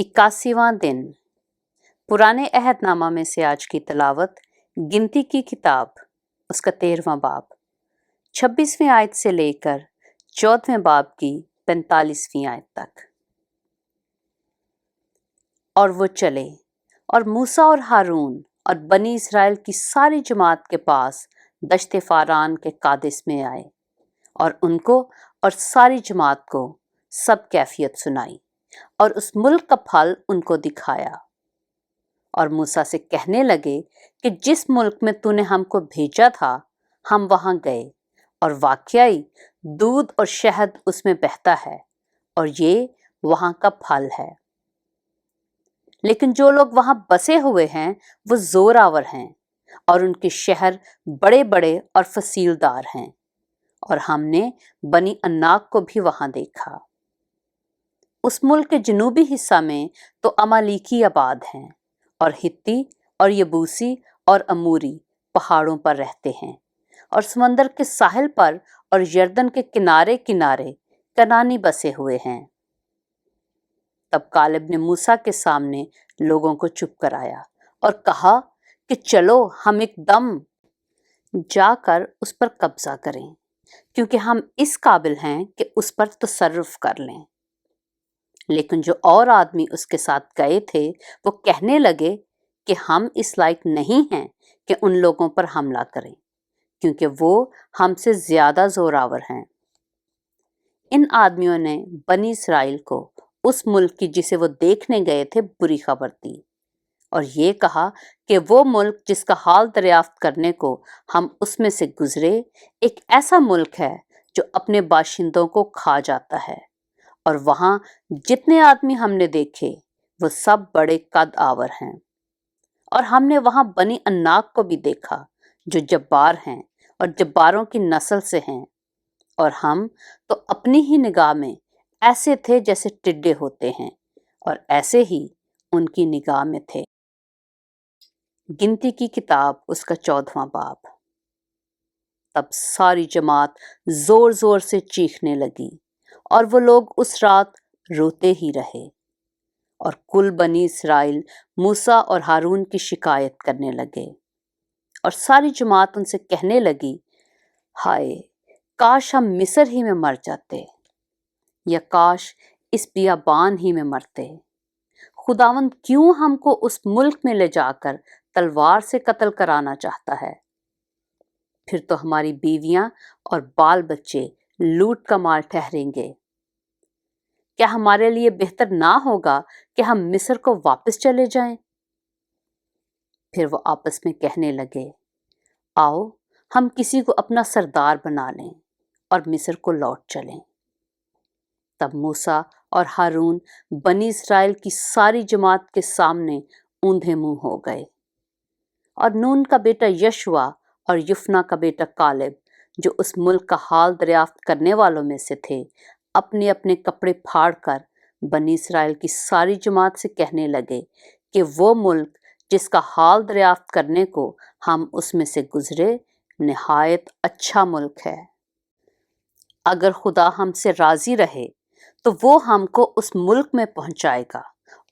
81वां दिन। पुराने अहदनामा में से आज की तिलावत गिनती की किताब उसका 13वां बाब 26वीं आयत से लेकर 14वें बाब की 45वीं आयत तक। और वो चले और मूसा और हारून और बनी इसराइल की सारी जमात के पास दश्त फारान के कादिस में आए और उनको और सारी जमात को सब कैफियत सुनाई और उस मुल्क का फल उनको दिखाया। और मूसा से कहने लगे कि जिस मुल्क में तूने हमको भेजा था हम वहां गए और वाकई दूध और शहद उसमें बहता है और ये वहां का फल है। लेकिन जो लोग वहां बसे हुए हैं वो जोरावर हैं और उनके शहर बड़े बड़े और फसीलदार हैं। और हमने बनी अन्नाक को भी वहां देखा। उस मुल्क के जनूबी हिस्सा में तो अमालीकी आबाद हैं और हित्ती और यबूसी और अमूरी पहाड़ों पर रहते हैं और समंदर के साहिल पर और यरदन के किनारे किनारे कनानी बसे हुए हैं। तब कालेब ने मूसा के सामने लोगों को चुप कराया और कहा कि चलो हम एकदम जाकर उस पर कब्जा करें, क्योंकि हम इस काबिल हैं कि उस पर तसर्रुफ कर लें। लेकिन जो और आदमी उसके साथ गए थे वो कहने लगे कि हम इस लायक नहीं हैं कि उन लोगों पर हमला करें, क्योंकि वो हमसे ज्यादा जोरावर हैं। इन आदमियों ने बनी इसराइल को उस मुल्क की जिसे वो देखने गए थे बुरी खबर दी और ये कहा कि वो मुल्क जिसका हाल दरियाफ्त करने को हम उसमें से गुजरे एक ऐसा मुल्क है जो अपने बाशिंदों को खा जाता है। और वहां जितने आदमी हमने देखे वो सब बड़े कद आवर हैं। और हमने वहां बनी अन्नाक को भी देखा जो जब्बार हैं और जब्बारों की नस्ल से हैं। और हम तो अपनी ही निगाह में ऐसे थे जैसे टिड्डे होते हैं और ऐसे ही उनकी निगाह में थे। गिनती की किताब उसका 14वां बाब। तब सारी जमात जोर जोर से चीखने लगी और वो लोग उस रात रोते ही रहे। और कुल बनी इसराइल मूसा और हारून की शिकायत करने लगे और सारी जमात उनसे कहने लगी, हाय काश हम मिस्र ही में मर जाते या काश इस बियाबान ही में मरते। खुदावंद क्यों हमको उस मुल्क में ले जाकर तलवार से कत्ल कराना चाहता है? फिर तो हमारी बीवियां और बाल बच्चे लूट का माल ठहरेंगे। क्या हमारे लिए बेहतर ना होगा कि हम मिस्र को वापस चले जाएं? फिर वो आपस में कहने लगे, आओ हम किसी को अपना सरदार बना लें और मिस्र को लौट चलें। तब मूसा और हारून बनी इसराइल की सारी जमात के सामने ऊंधे मुंह हो गए। और नून का बेटा यशुआ और युफना का बेटा कालेब जो उस मुल्क का हाल दरियाफ्त करने वालों में से थे अपने अपने कपड़े फाड़कर बनी इसराइल की सारी जमात से कहने लगे कि वो मुल्क जिसका हाल दरियाफ्त करने को हम उसमें से गुजरे निहायत अच्छा मुल्क है। अगर खुदा हमसे राजी रहे तो वो हमको उस मुल्क में पहुंचाएगा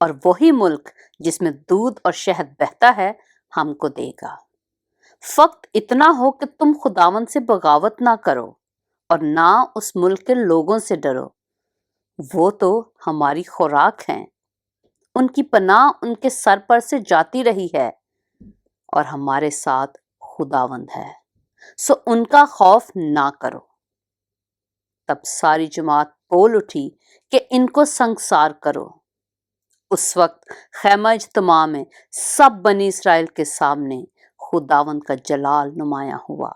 और वही मुल्क जिसमें दूध और शहद बहता है हमको देगा। फक्त इतना हो कि तुम खुदावन से बगावत ना करो और ना उस मुल्क के लोगों से डरो। वो तो हमारी खुराक हैं, उनकी पनाह उनके सर पर से जाती रही है और हमारे साथ खुदावंद है, सो उनका खौफ ना करो। तब सारी जमात बोल उठी कि इनको संगसार करो। उस वक्त खैमा इज्तिमा में सब बनी इसराइल के सामने खुदावंद का जलाल नुमाया हुआ।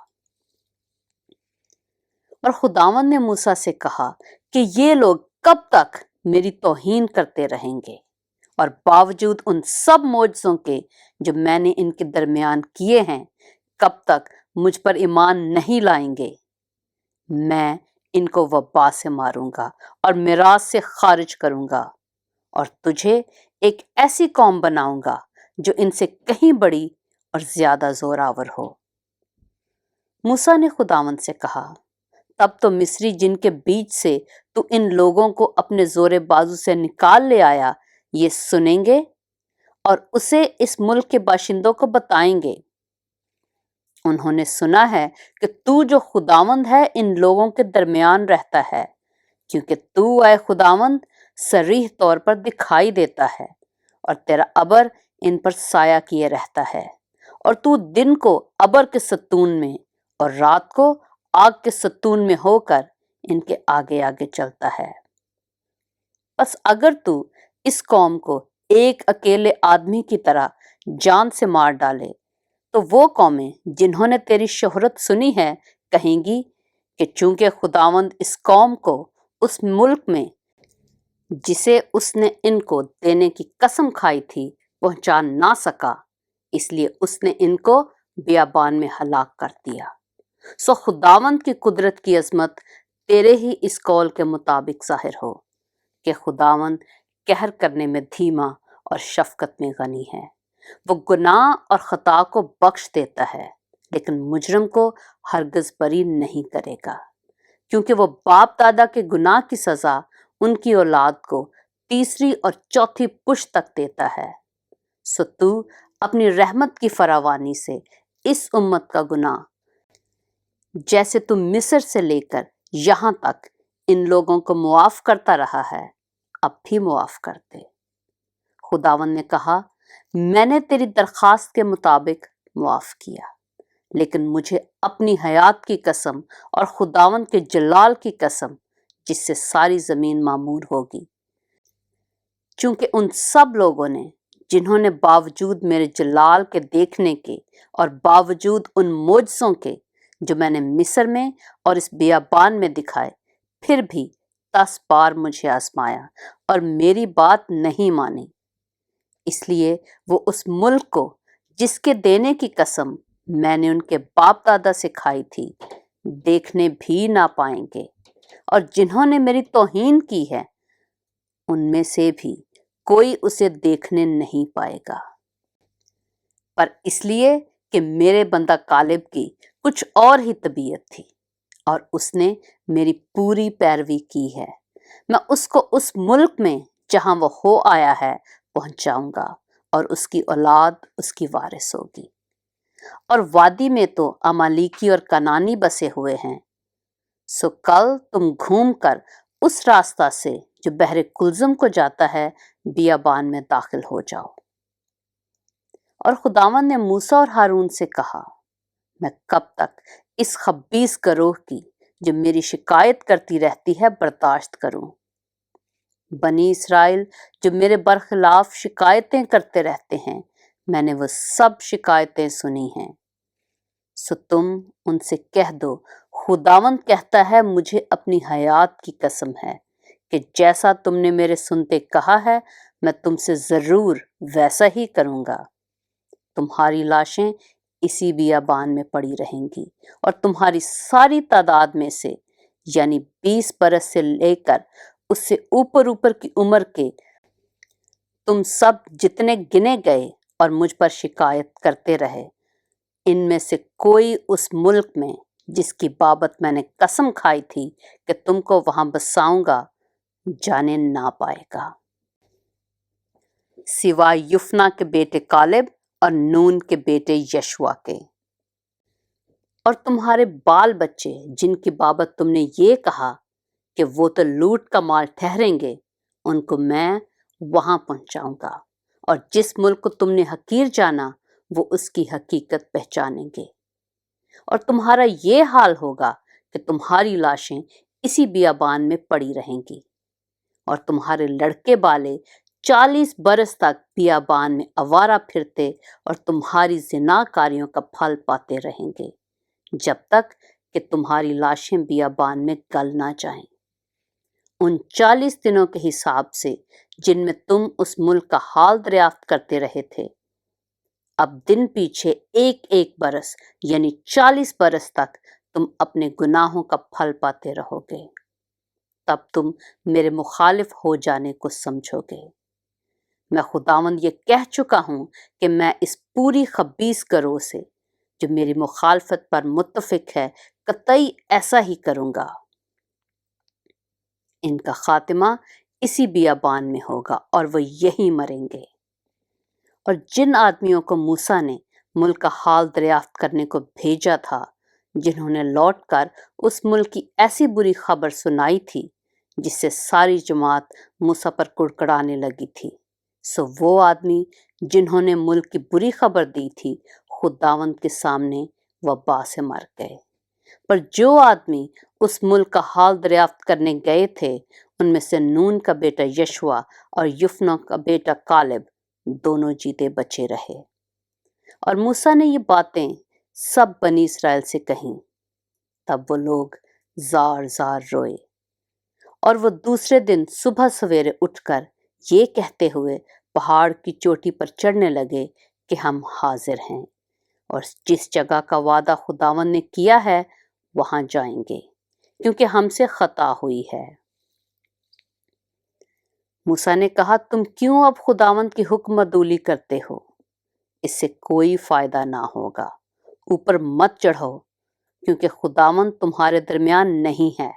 और खुदावंद ने मूसा से कहा कि ये लोग कब तक मेरी तौहीन करते रहेंगे और बावजूद उन सब मौजज़ों के जो मैंने इनके दरमियान किए हैं कब तक मुझ पर ईमान नहीं लाएंगे। मैं इनको वबा से मारूंगा और मिरास से खारिज करूंगा और तुझे एक ऐसी कौम बनाऊंगा जो इनसे कहीं बड़ी और ज्यादा जोरावर हो। मूसा ने खुदावंद से कहा, तब तो मिस्री जिनके बीच से तू इन लोगों को अपने जोरे बाजू से निकाल ले आया یہ سنیں گے اور اسے اس ملک کے باشندوں کو بتائیں گے۔ انہوں نے سنا ہے کہ تو جو خداوند ہے ان لوگوں کے درمیان رہتا ہے، کیونکہ تو اے خداوند صریح طور پر دکھائی دیتا ہے اور تیرا ابر ان پر سایہ کیے رہتا ہے، اور تو دن کو ابر کے ستون میں اور رات کو آگ کے ستون میں ہو کر ان کے آگے آگے چلتا ہے۔ بس اگر تو اس قوم کو ایک اکیلے آدمی کی طرح جان سے مار ڈالے تو وہ قومیں جنہوں نے تیری شہرت سنی ہے کہیں گی کہ چونکہ خداوند اس قوم کو اس ملک میں جسے اس نے ان کو دینے کی قسم کھائی تھی پہنچا نہ سکا، اس لیے اس نے ان کو بیابان میں ہلاک کر دیا۔ سو خداوند کی قدرت کی عظمت تیرے ہی اس قول کے مطابق ظاہر ہو کہ خداوند قہر کرنے میں دھیما اور شفقت میں غنی ہے۔ وہ گناہ اور خطا کو بخش دیتا ہے لیکن مجرم کو ہرگز بری نہیں کرے گا، کیونکہ وہ باپ دادا کے گناہ کی سزا ان کی اولاد کو تیسری اور چوتھی پشت تک دیتا ہے۔ سو تو اپنی رحمت کی فراوانی سے اس امت کا گناہ جیسے تو مصر سے لے کر یہاں تک ان لوگوں کو معاف کرتا رہا ہے اب بھی معاف کر دے۔ خداوند نے کہا، میں نے تیری درخواست کے مطابق معاف کیا، لیکن مجھے اپنی حیات کی قسم اور خداوند کے جلال کی قسم جس سے ساری زمین معمور ہوگی، چونکہ ان سب لوگوں نے جنہوں نے باوجود میرے جلال کے دیکھنے کے اور باوجود ان معجزوں کے جو میں نے مصر میں اور اس بیابان میں دکھائے، پھر بھی 10 بار مجھے آزمایا اور میری بات نہیں مانی، اس لیے وہ اس ملک کو جس کے دینے کی قسم میں نے ان کے باپ دادا سے کھائی تھی دیکھنے بھی نہ پائیں گے، اور جنہوں نے میری توہین کی ہے ان میں سے بھی کوئی اسے دیکھنے نہیں پائے گا۔ پر اس لیے کہ میرے بندہ کالب کی کچھ اور ہی طبیعت تھی اور اس نے میری پوری پیروی کی ہے، میں اس کو اس ملک میں جہاں وہ ہو آیا ہے پہنچاؤں گا اور اس کی اولاد اس کی وارث ہوگی۔ اور وادی میں تو امالیکی اور کنانی بسے ہوئے ہیں، سو کل تم گھوم کر اس راستہ سے جو بحر کلزم کو جاتا ہے بیابان میں داخل ہو جاؤ۔ اور خداوند نے موسیٰ اور ہارون سے کہا، میں کب تک اس خبیث گروہ کی جو میری شکایت کرتی رہتی ہے برداشت کروں؟ بنی اسرائیل جو میرے برخلاف شکایتیں کرتے رہتے ہیں، میں نے وہ سب شکایتیں سنی ہیں۔ سو تم ان سے کہہ دو، خداوند کہتا ہے مجھے اپنی حیات کی قسم ہے کہ جیسا تم نے میرے سنتے کہا ہے میں تم سے ضرور ویسا ہی کروں گا۔ تمہاری لاشیں اسی بیابان میں پڑی رہیں گی اور تمہاری ساری تعداد میں سے یعنی 20 برس سے لے کر اس سے اوپر کی عمر کے تم سب جتنے گنے گئے اور مجھ پر شکایت کرتے رہے، ان میں سے کوئی اس ملک میں جس کی بابت میں نے قسم کھائی تھی کہ تم کو وہاں بساؤں گا جانے نہ پائے گا، سوائے یفنا کے بیٹے کالب اور نون کے بیٹے یشوا کے۔ اور تمہارے بال بچے جن کی بابت تم نے یہ کہا کہ وہ تو لوٹ کا مال ٹھہریں گے، ان کو میں وہاں پہنچاؤں گا، اور جس ملک کو تم نے حقیر جانا وہ اس کی حقیقت پہچانیں گے۔ اور تمہارا یہ حال ہوگا کہ تمہاری لاشیں اسی بیابان میں پڑی رہیں گی، اور تمہارے لڑکے بالے 40 برس تک بیابان میں آوارہ پھرتے اور تمہاری زنا کاریوں کا پھل پاتے رہیں گے، جب تک کہ تمہاری لاشیں بیابان میں گل نہ جائیں۔ ان 40 دنوں کے حساب سے جن میں تم اس ملک کا حال دریافت کرتے رہے تھے، اب دن پیچھے ایک برس یعنی 40 برس تک تم اپنے گناہوں کا پھل پاتے رہو گے، تب تم میرے مخالف ہو جانے کو سمجھو گے۔ میں خداوند یہ کہہ چکا ہوں کہ میں اس پوری خبیث گروہ سے جو میری مخالفت پر متفق ہے قطعی ایسا ہی کروں گا۔ ان کا خاتمہ इसी बियाबान में होगा और वो यहीं मरेंगे। और जिन आदमियों को मूसा ने मुल्क का हाल दरियाफ्त करने को भेजा था, जिन्होंने लौटकर उस मुल्क की ऐसी बुरी खबर सुनाई थी जिससे सारी जमात मूसा पर कुड़कुड़ाने लगी थी, सो वो आदमी जिन्होंने मुल्क की बुरी खबर दी थी, खुदावंद के सामने वबा से मर गए। पर जो आदमी उस मुल्क का हाल दरियाफ्त करने गए थे, उनमें से नून का बेटा यशुआ और युफना का बेटा कालेब दोनों जीते बचे रहे। और मूसा ने ये बातें सब बनी इसराइल से कहीं। तब वो लोग जार जार रोए। और वो दूसरे दिन सुबह सवेरे उठकर ये कहते हुए पहाड़ की चोटी पर चढ़ने लगे कि हम हाजिर हैं और जिस जगह का वादा खुदावन ने किया है वहां जाएंगे, क्योंकि हमसे खता हुई है। मूसा ने कहा, तुम क्यों अब खुदावन की हुक्मदूली करते हो? इससे कोई फायदा ना होगा। ऊपर मत चढ़ो, क्योंकि खुदावन तुम्हारे दरमियान नहीं है।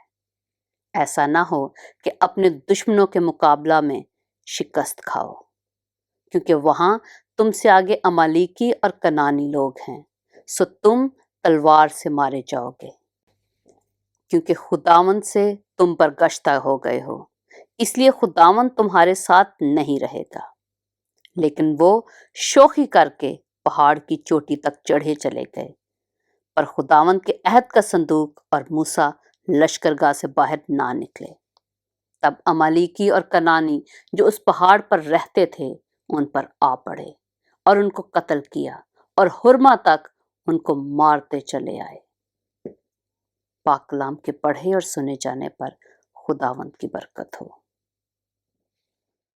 ऐसा ना हो कि अपने दुश्मनों के मुकाबला में शिकस्त खाओ, क्योंकि वहां तुमसे आगे अमालीकी और कनानी लोग हैं, सो तुम तलवार से मारे जाओगे, क्योंकि खुदावन से तुम पर गश्ता हो गए हो। इसलिए खुदावन तुम्हारे साथ नहीं रहेगा। लेकिन वो शोखी करके पहाड़ की चोटी तक चढ़े चले गए। पर खुदावन के अहद का संदूक और मूसा लश्करगाह से बाहर ना निकले। तब अमालीकी और कनानी जो उस पहाड़ पर रहते थे उन पर आ पड़े और उनको कत्ल किया और हुरमा तक उनको मारते चले आए। पाक कलाम के पढ़े और सुने जाने पर खुदावंद की बरकत हो।